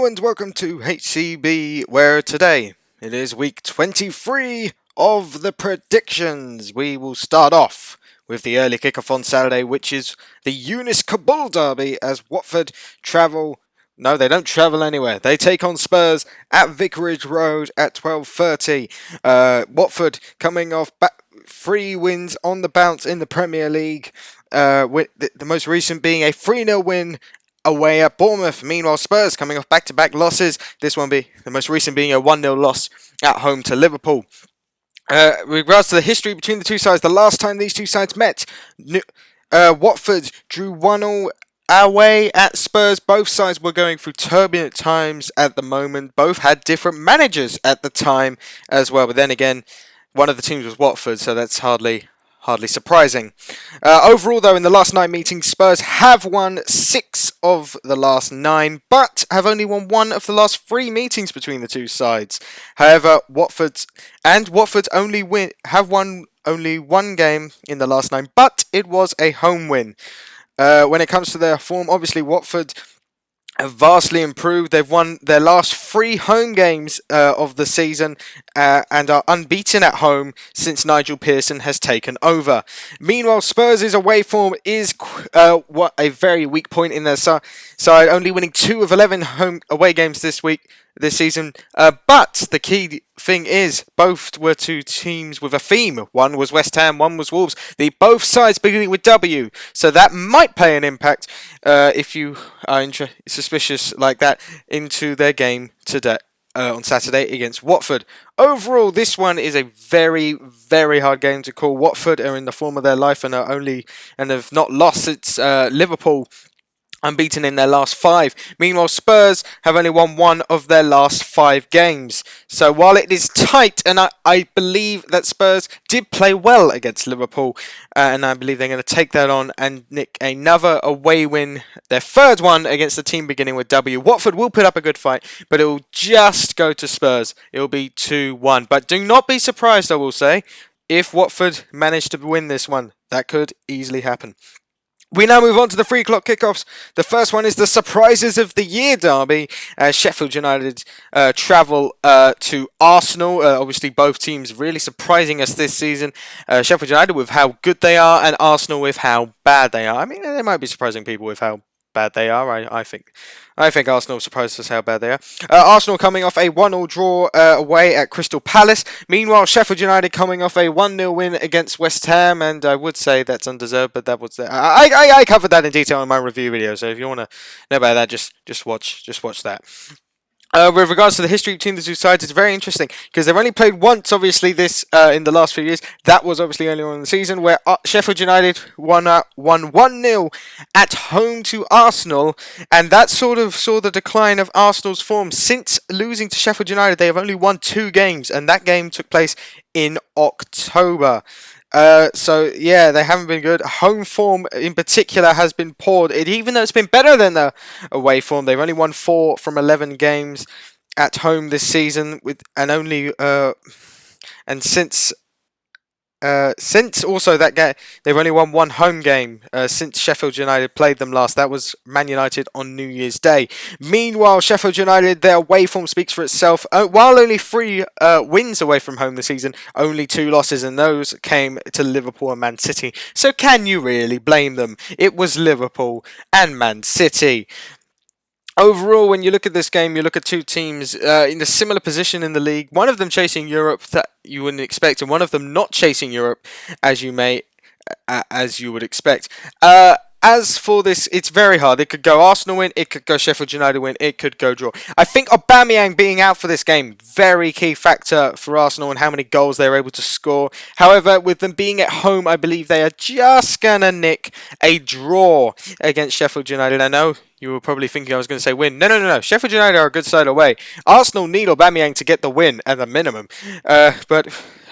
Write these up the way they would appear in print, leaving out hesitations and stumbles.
Hello and welcome to HCB, where today it is week 23 of the predictions. We will start off with the early kickoff on Saturday, which is the Eunice Kabul derby as Watford travel. No, they don't travel anywhere. They take on Spurs at Vicarage Road at 12:30. Watford coming off 3 wins on the bounce in the Premier League, with the most recent being a 3-0 win away at Bournemouth. Meanwhile, Spurs coming off back-to-back losses. This one the most recent being a 1-0 loss at home to Liverpool. With regards to the history between the two sides, the last time these two sides met, Watford drew 1-0 away at Spurs. Both sides were going through turbulent times at the moment. Both had different managers at the time as well. But then again, one of the teams was Watford, so that's hardly surprising. Overall, though, in the last 9 meetings, Spurs have won 6 of the last 9, but have only won 1 of the last 3 meetings between the two sides. However, Watford have won only 1 game in the last 9, but it was a home win. When it comes to their form, obviously Watford have vastly improved. They've won their last 3 home games of the season and are unbeaten at home since Nigel Pearson has taken over. Meanwhile, Spurs' away form is a very weak point in their side, only winning 2 of 11 home away games this season. But the key thing is, both were two teams with a theme. One was West Ham, one was Wolves. Both sides beginning with W, so that might play an impact if you are suspicious like that into their game today on Saturday against Watford. Overall, this one is a very, very hard game to call. Watford are in the form of their life and have not lost since Liverpool, unbeaten in their last 5. Meanwhile, Spurs have only won 1 of their last 5 games. So while it is tight, and I believe that Spurs did play well against Liverpool, and I believe they're going to take that on and nick another away win, their 3rd one against the team beginning with W. Watford will put up a good fight, but it will just go to Spurs. It will be 2-1. But do not be surprised, I will say, if Watford manage to win this one. That could easily happen. We now move on to the 3 o'clock kickoffs. The first one is the surprises of the year derby. Sheffield United travel to Arsenal. Obviously, both teams really surprising us this season. Sheffield United with how good they are, and Arsenal with how bad they are. I mean, they might be surprising people with how bad they are. I think Arsenal surprised us how bad they are. Arsenal coming off a 1-1 draw away at Crystal Palace. Meanwhile, Sheffield United coming off a 1-0 win against West Ham, and I would say that's undeserved, but that was I covered that in detail in my review video. So if you want to know about that, just watch that. With regards to the history between the two sides, it's very interesting because they've only played once, obviously, this in the last few years. That was obviously earlier on in the season where Sheffield United won 1-0 at home to Arsenal, and that sort of saw the decline of Arsenal's form. Since losing to Sheffield United, they have only won 2 games, and that game took place in October. So yeah, they haven't been good. Home form in particular has been poor. Even though it's been better than the away form, they've only won 4 from 11 games at home this season, since also that game, they've only won 1 home game since Sheffield United played them last. That was Man United on New Year's Day. Meanwhile, Sheffield United, their away form speaks for itself. While only 3 wins away from home this season, only 2 losses, and those came to Liverpool and Man City. So can you really blame them? It was Liverpool and Man City. Overall, when you look at this game, you look at 2 teams in a similar position in the league. One of them chasing Europe that you wouldn't expect, and one of them not chasing Europe as you would expect. As for this, it's very hard. It could go Arsenal win, it could go Sheffield United win, it could go draw. I think Aubameyang being out for this game, very key factor for Arsenal and how many goals they're able to score. However, with them being at home, I believe they are just going to nick a draw against Sheffield United. I know you were probably thinking I was going to say win. No. Sheffield United are a good side away. Arsenal need Aubameyang to get the win at the minimum. But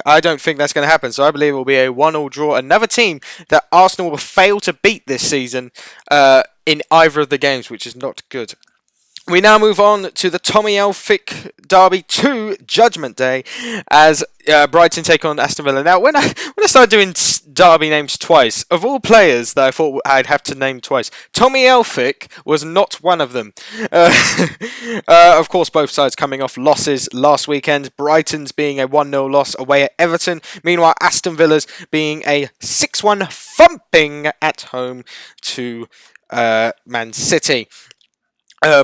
I don't think that's going to happen. So I believe it will be a 1-1 draw. Another team that Arsenal will fail to beat this season in either of the games, which is not good. We now move on to the Tommy Elphick Derby 2 Judgment Day as Brighton take on Aston Villa. Now, when I started doing Derby names twice, of all players that I thought I'd have to name twice, Tommy Elphick was not one of them. Of course, both sides coming off losses last weekend. Brighton's being a 1-0 loss away at Everton. Meanwhile, Aston Villa's being a 6-1 thumping at home to Man City.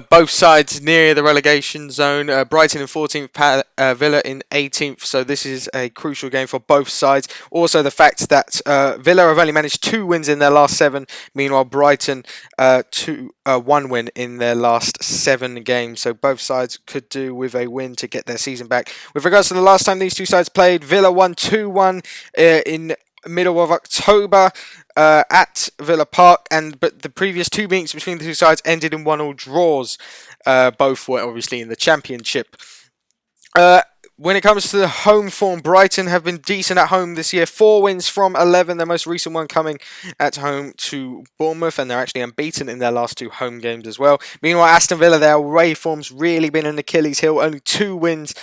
Both sides near the relegation zone. Brighton in 14th, Villa in 18th. So this is a crucial game for both sides. Also, the fact that Villa have only managed 2 wins in their last 7. Meanwhile, Brighton 1 win in their last 7 games. So both sides could do with a win to get their season back. With regards to the last time these two sides played, Villa won 2-1 in middle of October at Villa Park, but the previous 2 meetings between the two sides ended in 1-1 draws. Both were obviously in the Championship. When it comes to the home form, Brighton have been decent at home this year. 4 wins from 11, their most recent one coming at home to Bournemouth, and they're actually unbeaten in their last 2 home games as well. Meanwhile, Aston Villa, their away form's really been an Achilles heel. Only 2 wins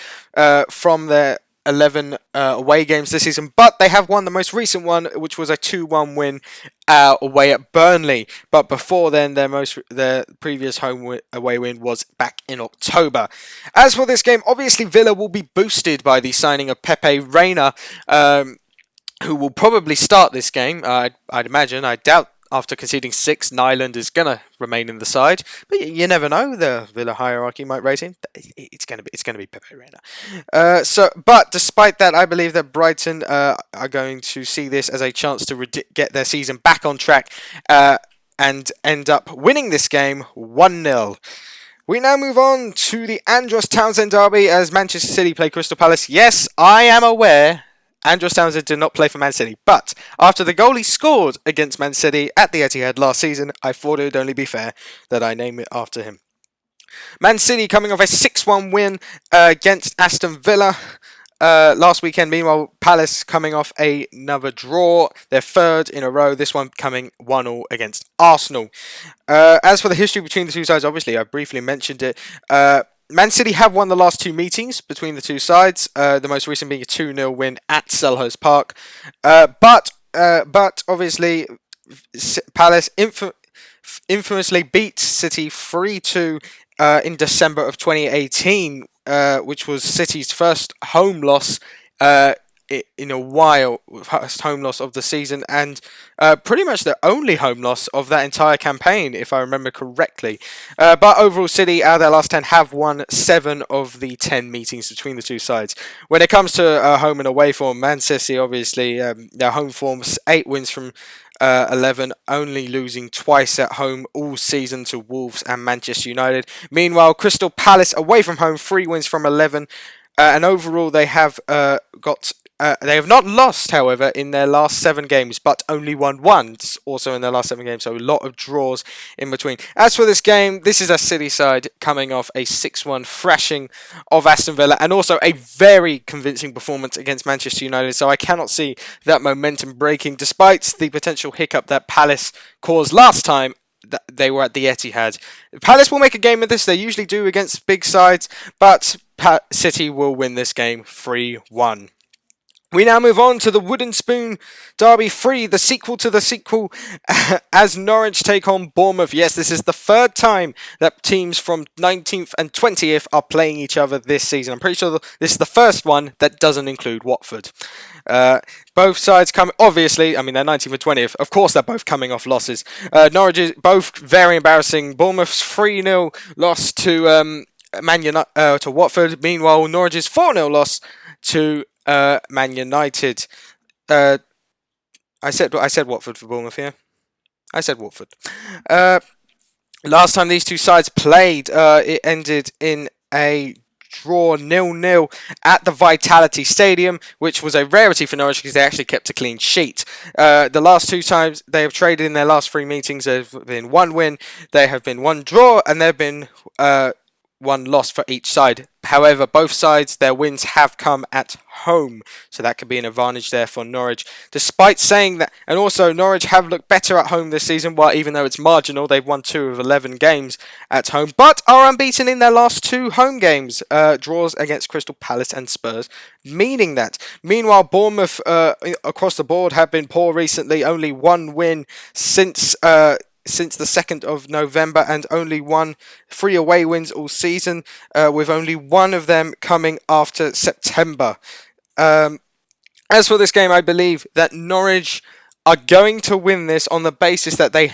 from their 11 away games this season, but they have won the most recent one, which was a 2-1 win away at Burnley. But before then, their previous away win was back in October. As for this game, obviously Villa will be boosted by the signing of Pepe Reina, who will probably start this game. I'd imagine. I doubt after conceding 6, Nyland is going to remain in the side, but you never know. The Villa hierarchy might rate him. It's going to be Pepe Reina. But despite that, I believe that Brighton are going to see this as a chance to get their season back on track and end up winning this game 1-0. We now move on to the Andros Townsend derby as Manchester City play Crystal Palace. Yes, I am aware Andros Townsend did not play for Man City, but after the goal he scored against Man City at the Etihad last season, I thought it would only be fair that I name it after him. Man City coming off a 6-1 win against Aston Villa last weekend. Meanwhile, Palace coming off another draw, their 3rd in a row, this one coming 1-1 against Arsenal. As for the history between the two sides, obviously I briefly mentioned it. Man City have won the last 2 meetings between the two sides, the most recent being a 2-0 win at Selhurst Park. But obviously, Palace infamously beat City 3-2 in December of 2018, which was City's first home loss in a while, first home loss of the season, and pretty much the only home loss of that entire campaign, if I remember correctly. But overall, City, out of their last 10, have won 7 of the 10 meetings between the two sides. When it comes to home and away form, Man City, obviously, their home form's 8 wins from 11, only losing twice at home all season to Wolves and Manchester United. Meanwhile, Crystal Palace away from home, 3 wins from 11, and overall they have they have not lost, however, in their last 7 games, but only won once, also in their last 7 games, so a lot of draws in between. As for this game, this is a City side coming off a 6-1 thrashing of Aston Villa, and also a very convincing performance against Manchester United, so I cannot see that momentum breaking, despite the potential hiccup that Palace caused last time they were at the Etihad. Palace will make a game of this, they usually do against big sides, but City will win this game 3-1. We now move on to the Wooden Spoon Derby 3, the sequel to the sequel, as Norwich take on Bournemouth. Yes, this is the 3rd time that teams from 19th and 20th are playing each other this season. I'm pretty sure this is the first one that doesn't include Watford. Both sides come, obviously, I mean, they're 19th and 20th. Of course, they're both coming off losses. Norwich is both very embarrassing. Bournemouth's 3-0 loss to to Watford. Meanwhile, Norwich's 4-0 loss to Man United. I said Watford for Bournemouth here. I said Watford. Last time these two sides played, it ended in a draw 0-0 at the Vitality Stadium, which was a rarity for Norwich because they actually kept a clean sheet. The last 2 times they have traded in their last 3 meetings, there have been 1 win, there have been 1 draw, and there have been one loss for each side. However, both sides, their wins have come at home, so that could be an advantage there for Norwich. Despite saying that, and also Norwich have looked better at home this season, while even though it's marginal, they've won 2 of 11 games at home, but are unbeaten in their last 2 home games, draws against Crystal Palace and Spurs, meaning that. Meanwhile, Bournemouth across the board have been poor recently, only 1 win since the 2nd of November and only 3 away wins all season, with only one of them coming after September. As for this game, I believe that Norwich are going to win this on the basis that they,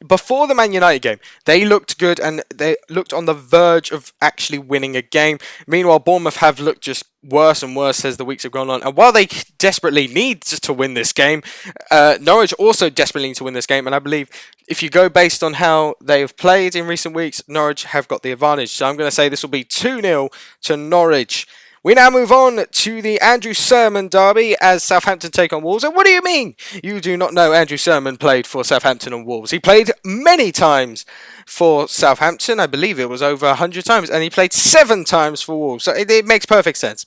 before the Man United game, they looked good and they looked on the verge of actually winning a game. Meanwhile, Bournemouth have looked just worse and worse as the weeks have gone on. And while they desperately need to win this game, Norwich also desperately need to win this game. And I believe if you go based on how they have played in recent weeks, Norwich have got the advantage. So I'm going to say this will be 2-0 to Norwich. We now move on to the Andrew Surman derby as Southampton take on Wolves. And what do you mean? You do not know Andrew Surman played for Southampton and Wolves. He played many times for Southampton. I believe it was over 100 times. And he played 7 times for Wolves. So it makes perfect sense.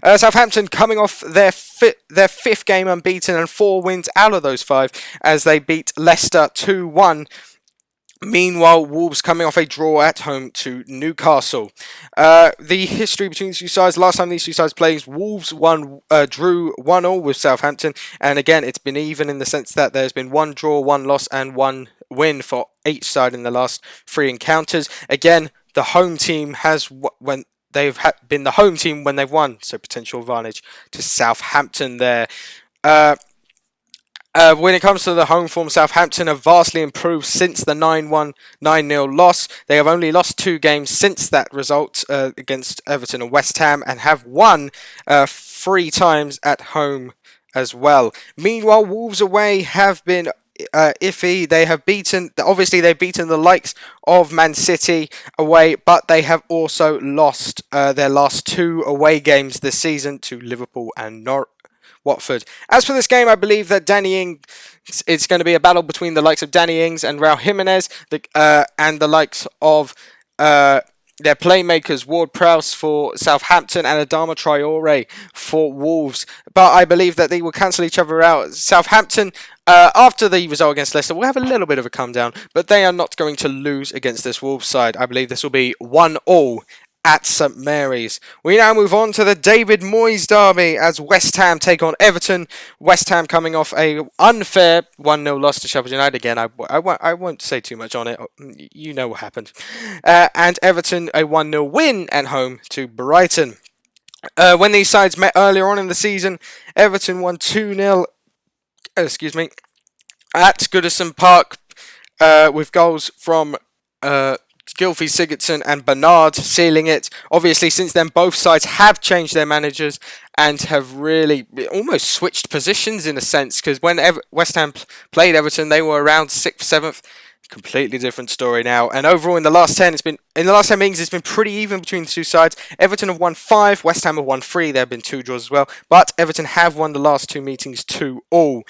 Southampton coming off their 5th game unbeaten and 4 wins out of those 5 as they beat Leicester 2-1. Meanwhile, Wolves coming off a draw at home to Newcastle. The history between these two sides, last time these two sides played, Wolves drew 1-1 with Southampton. And again, it's been even in the sense that there's been 1 draw, 1 loss and 1 win for each side in the last 3 encounters. Again, the home team has, when they've been the home team when they've won, so potential advantage to Southampton there. When it comes to the home form, Southampton have vastly improved since the 9-0 loss. They have only lost 2 games since that result against Everton and West Ham and have won 3 times at home as well. Meanwhile, Wolves away have been iffy. They've beaten the likes of Man City away, but they have also lost their last 2 away games this season to Liverpool and Watford. As for this game, I believe that it's going to be a battle between the likes of Danny Ings and Raul Jimenez, and the likes of their playmakers Ward-Prowse for Southampton and Adama Traore for Wolves. But I believe that they will cancel each other out. Southampton, after the result against Leicester, will have a little bit of a come down, but they are not going to lose against this Wolves side. I believe this will be 1-1. At St Mary's. We now move on to the David Moyes derby as West Ham take on Everton. West Ham coming off a unfair 1-0 loss to Sheffield United. Again, I won't say too much on it. You know what happened. And Everton a 1-0 win at home to Brighton. When these sides met earlier on in the season, Everton won 2-0 at Goodison Park with goals from Gylfi Sigurdsson and Bernard sealing it. Obviously, since then, both sides have changed their managers and have really almost switched positions in a sense, because when West Ham played Everton, they were around 6th, 7th. Completely different story now. And overall, in the last 10 meetings, it's been pretty even between the two sides. Everton have won 5, West Ham have won 3. There have been 2 draws as well, but Everton have won the last 2 meetings 2-2.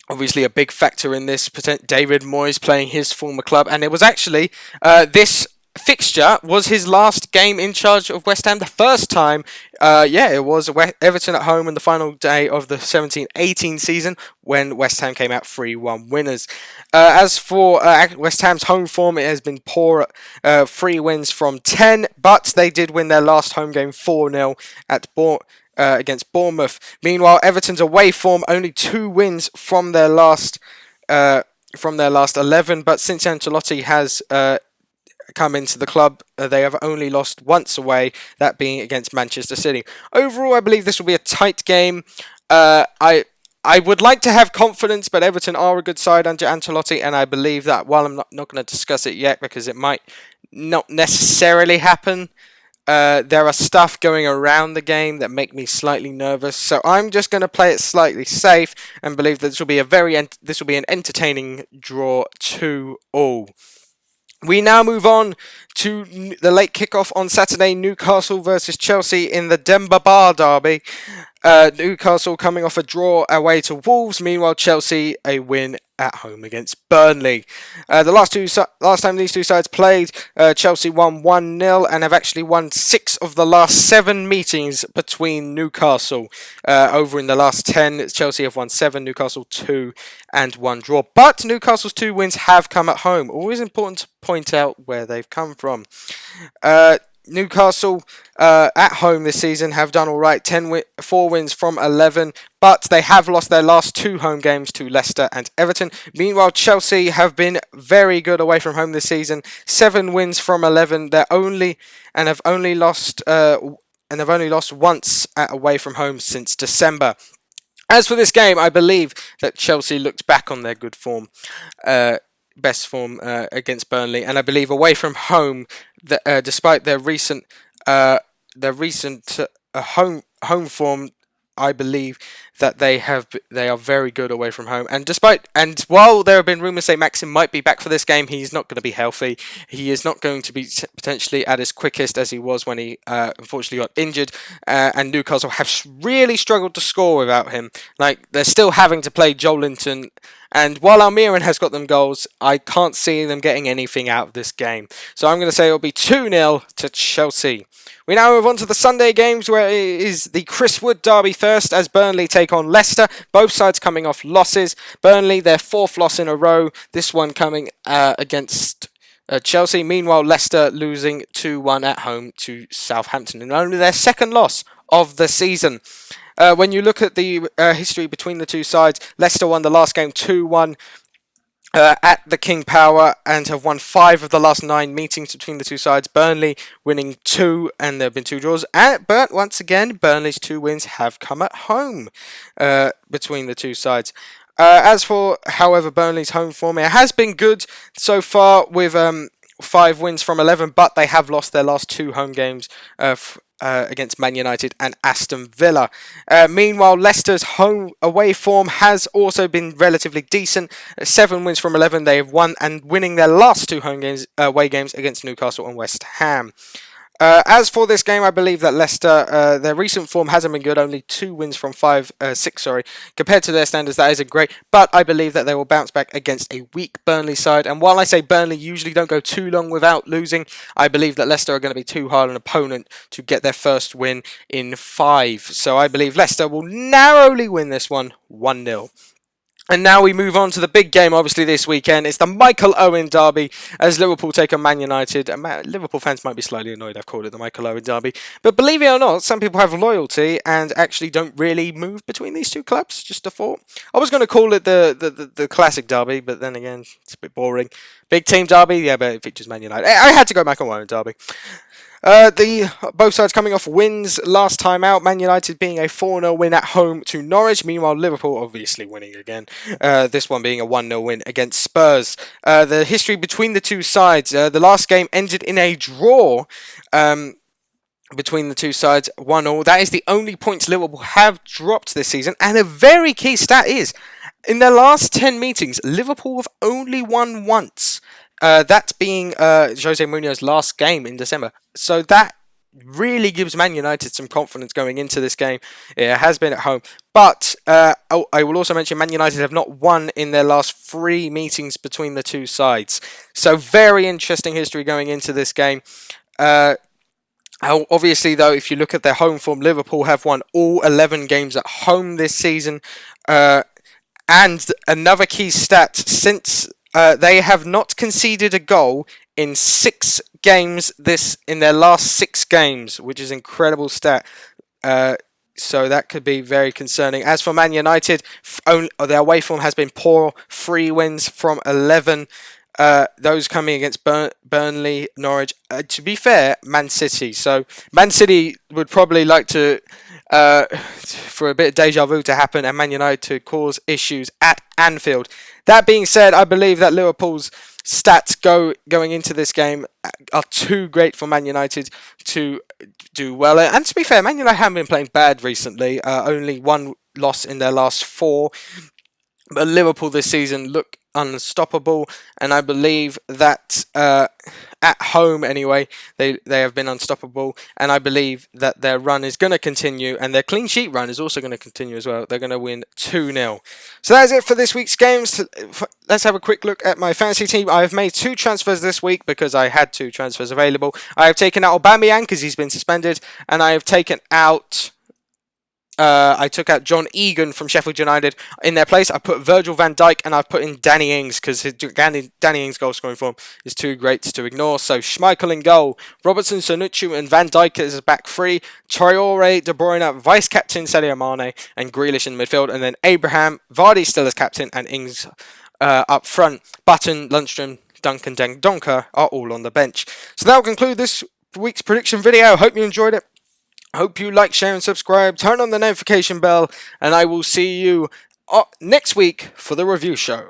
Obviously, a big factor in this, David Moyes playing his former club, and it was actually this fixture was his last game in charge of West Ham. The first time, it was Everton at home on the final day of the 17-18 season when West Ham came out 3-1 winners. As for West Ham's home form, it has been poor, 3 wins from 10, but they did win their last home game 4-0 at against Bournemouth. Meanwhile, Everton's away form only 2 wins from their last 11. But since Ancelotti has come into the club, they have only lost once away, that being against Manchester City. Overall, I believe this will be a tight game. I would like to have confidence, but Everton are a good side under Ancelotti, and I believe that while I'm not going to discuss it yet because it might not necessarily happen, there are stuff going around the game that make me slightly nervous, so I'm just going to play it slightly safe and believe that this will be an entertaining draw 2-2. We now move on to the late kickoff on Saturday, Newcastle versus Chelsea in the Denver Bar Derby. Newcastle coming off a draw away to Wolves. Meanwhile, Chelsea a win at home against Burnley. The last time these two sides played, Chelsea won 1-0 and have actually won 6 of the last 7 meetings between Newcastle. Over in the last 10, Chelsea have won 7, Newcastle 2 and 1 draw. But Newcastle's 2 wins have come at home. Always important to point out where they've come from. Newcastle at home this season have done all right, 4 wins from 11, but they have lost their last 2 home games to Leicester and Everton. Meanwhile, Chelsea have been very good away from home this season, 7 wins from 11. They've only lost once away from home since December. As for this game, I believe that Chelsea looked back on their good form. Best form against Burnley, and I believe away from home, despite their recent home form, I believe that they are very good away from home. And while there have been rumours say Maxim might be back for this game, he's not going to be healthy. He is not going to be potentially at his quickest as he was when he unfortunately got injured. And Newcastle have really struggled to score without him. Like, they're still having to play Joelinton. And while Almiron has got them goals, I can't see them getting anything out of this game. So I'm going to say it'll be 2-0 to Chelsea. We now move on to the Sunday games, where it is the Chris Wood derby first as Burnley take on Leicester. Both sides coming off losses. Burnley, their 4th loss in a row. This one coming against Chelsea. Meanwhile, Leicester losing 2-1 at home to Southampton, and only their 2nd loss of the season. When you look at the history between the two sides, Leicester won the last game 2-1 at the King Power and have won 5 of the last 9 meetings between the two sides. Burnley winning 2, and there have been 2 draws. But once again, Burnley's 2 wins have come at home between the two sides. As for, however, Burnley's home form, it has been good so far with 5 wins from 11, but they have lost their last 2 home games against Man United and Aston Villa. Meanwhile, Leicester's home away form has also been relatively decent. 7 wins from 11 they have won, and winning their last 2 away games against Newcastle and West Ham. As for this game, I believe that Leicester, their recent form hasn't been good. Only 2 wins from 6. Compared to their standards, that isn't great. But I believe that they will bounce back against a weak Burnley side. And while I say Burnley usually don't go too long without losing, I believe that Leicester are going to be too hard an opponent to get their first win in 5. So I believe Leicester will narrowly win this one 1-0. And now we move on to the big game, obviously, this weekend. It's the Michael Owen derby as Liverpool take on Man United. Liverpool fans might be slightly annoyed I've called it the Michael Owen derby. But believe it or not, some people have loyalty and actually don't really move between these two clubs. Just a thought. I was going to call it the classic derby, but then again, it's a bit boring. Big team derby, yeah, but it features Man United. I had to go Michael Owen derby. Both sides coming off wins last time out. Man United being a 4-0 win at home to Norwich. Meanwhile, Liverpool obviously winning again. This one being a 1-0 win against Spurs. The history between the two sides. The last game ended in a draw. Between the two sides, 1-1. That is the only points Liverpool have dropped this season. And a very key stat is, in their last 10 meetings, Liverpool have only won once. That being Jose Mourinho's last game in December. So that really gives Man United some confidence going into this game. It has been at home. But I will also mention Man United have not won in their last 3 meetings between the two sides. So very interesting history going into this game. Obviously, though, if you look at their home form, Liverpool have won all 11 games at home this season. And another key stat, since they have not conceded a goal in 6 games in their last 6 games, which is an incredible stat. So that could be very concerning. As for Man United, their away form has been poor. 3 wins from 11. Those coming against Burnley, Norwich. To be fair, Man City. So Man City would probably like to, for a bit of deja vu to happen, and Man United to cause issues at Anfield. That being said, I believe that Liverpool's stats going into this game are too great for Man United to do well. And to be fair, Man United haven't been playing bad recently. Only 1 loss in their last 4. But Liverpool this season look unstoppable, and I believe that at home anyway, they have been unstoppable, and I believe that their run is going to continue, and their clean sheet run is also going to continue as well. They're going to win 2-0. So that is it for this week's games. Let's have a quick look at my fantasy team. I have made 2 transfers this week because I had 2 transfers available. I have taken out Aubameyang because he's been suspended, and I have taken out... I took out John Egan from Sheffield United. In their place, I put Virgil van Dijk, and I've put in Danny Ings because Danny Ings' goal scoring form is too great to ignore. So Schmeichel in goal, Robertson, Sonucci, and Van Dijk as a back 3. Traore, De Bruyne, vice captain Sadio Mane, and Grealish in midfield, and then Abraham, Vardy still as captain, and Ings up front. Button, Lundstrom, Duncan, Dendoncker are all on the bench. So that will conclude this week's prediction video. Hope you enjoyed it. Hope you like, share, and subscribe. Turn on the notification bell, and I will see you next week for the review show.